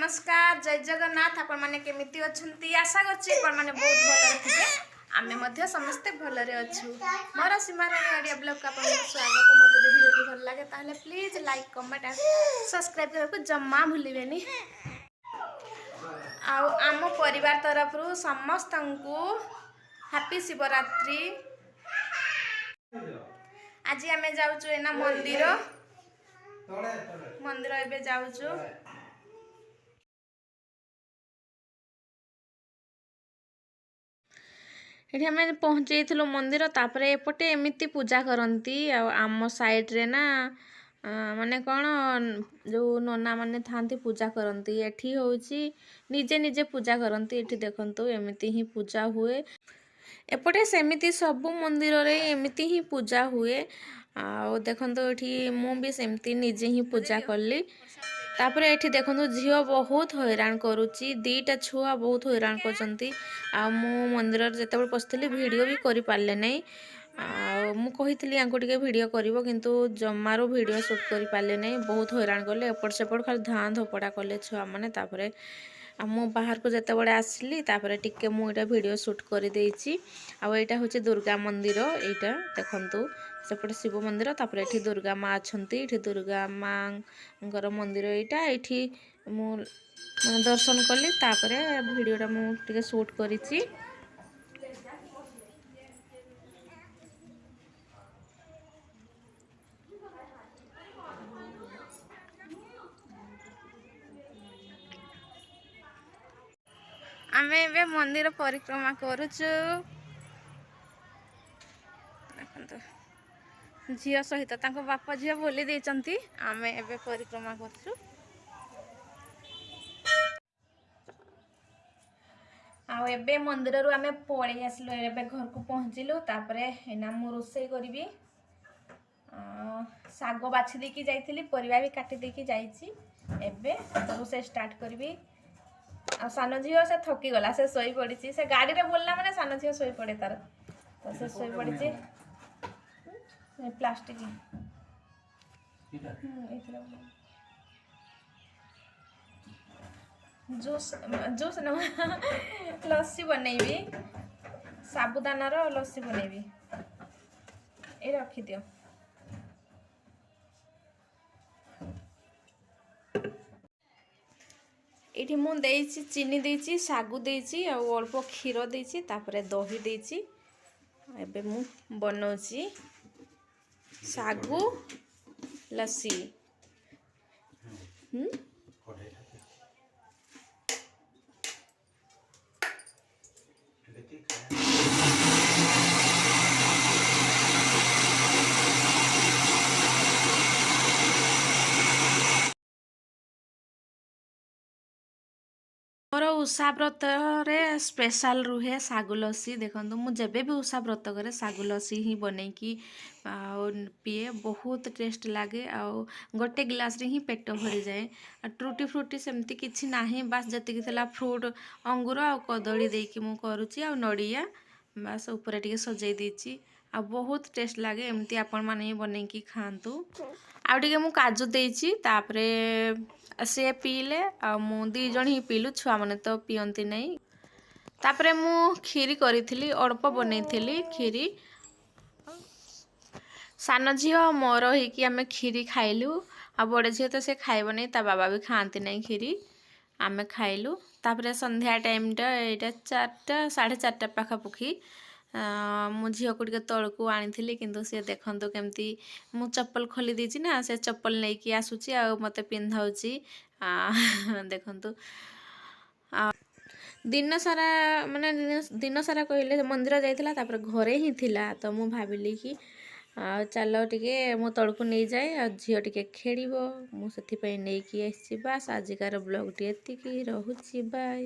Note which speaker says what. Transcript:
Speaker 1: नमस्कार जय जगन्नाथ आपण माने केमिति अछंती आशा करछि आपण माने बहुत भलो थिबे आमे मध्य समस्त भलो रे अछु मोर सीमाराणी ऑडियो ब्लॉग का आपण स्वागत मोर जदि वीडियो भल लागे ताहले please like comment and subscribe करको जम्मा भूलिबेनी आउ आम परिवार तरफ रु समस्त को हैप्पी शिवरात्रि। आज आमे जाउछु एना मंदिर एबे जाउछु ये आम पहुँचे मंदिर तापर एपटे एमती पूजा करती आम साइड्रे ना माने कौन जो नना माने थांती पूजा करती एठी होची निजे निजे पूजा करती एठी देखंतु एमती ही पूजा हुए एपटे सेमिति सबु मंदिर रे एमती ही पूजा हुए आ देखंतु एठी मु भी सेमती निजे ही पूजा करली तापर एठी देखंतु झियो बहुत हैरान करूची दीटा छुआ बहुत हैरान करचंती आ मु मंदिर जेतेबेले पछिली वीडियो भी करि पारले नै आ मु कहितली आंको टिके वीडियो करिवो किंतु जम्मारो वीडियो शूट करि पारले नै बहुत हैरान करले एपट सेपट खाली धान धपड़ा कले छुआ माने तापर मु बाहर को जेतेबेले आसली तापर टिके मु एटा वीडियो शूट करि देइची आ एटा होचे दुर्गा मंदिर एटा देखंतु सेपटे शिव मंदिर तापर एठी दुर्गा माँ अछंती एठी दुर्गा माँ मंदिर एटा एठी मु दर्शन कली तापर वीडियोटा मु टिके शूट करिची। आमे एबे मंदिर परिक्रमा करूछु झियो सहित तांको बापा झियो बोली देचंती आमे एबे परिक्रमा करछु आ एबे मंदिर रु आमे पळे आसलो एबे घर को पहुँचिलु तापरे एना मु रोसई करबी सागो बाछि देकी जाइथिली परिवा भी काटी देकी जाइछि एबे रोसई स्टार्ट करबी आ सानो झियो से थकी गला से सोई पड़ी से गाड़ी रे बोलला माने सानो झियो सोई पड़े तार तो से सोई पड़ी प्लास्टिक जूस जूस न लस्सी बनैबी साबुदाना रो लस्सी बनैबी ए रखी दियो एठी मु देइछि चीनी देइछि सागु देइछि आ अल्प क्षीर देइछि तापरे दही देइछि एबे मु बनौछि सागु लस्सी मोर उषा व्रत रे स्पेशल रुहे सागु लस्सी देखंतु मु जेबे भी उषा व्रत करे सागु लस्सी ही बनै की पिए बहुत टेस्ट लागे आ गोटे गिलास रे ही पेट भरी जाए ट्रूटी फ्रूटी सेमती किछि नाही बस जति थिला फ्रूट अंगूर आ कदली देकी मु करूची आ नडिया बस ऊपर टिके सजै देची आ बहुत टेस्ट लागे एमती आपण माने बनै की खांतु आ टिके मु काजू देची तापरे से पीले आ मु दी जण ही पीलु छुआ माने तो पियंती नहीं तापरे मु खीरी करिथिली अल्प बनैथिली खीरी सान झियो मोर ही कि आमे खीरी खाइलु आ बड़े झियो तो से खाइबो नहीं ता बाबा भी खांती नहीं खीरी आमे खाइलु तापरे संध्या टाइम टा एटा 4टा 4:30 पाखा पुखी मु झियो को टिके तळ को आनिथिली किंतु से देखंतु केमती मु चप्पल खोली दीची ना से चप्पल नै की आसुची आ मते पिंधाउची देखंतु दिन सारा माने दिन सारा कहले मंदिर जाइथिला तापर घरे ही थिला तो मु भाबिली कि चलो टिके मु तळको नै जाय आ झियो टिके खेडिबो मु सेथि पय नै की आसी बस आजिकार ब्लॉग टी एति की रहूची बाय।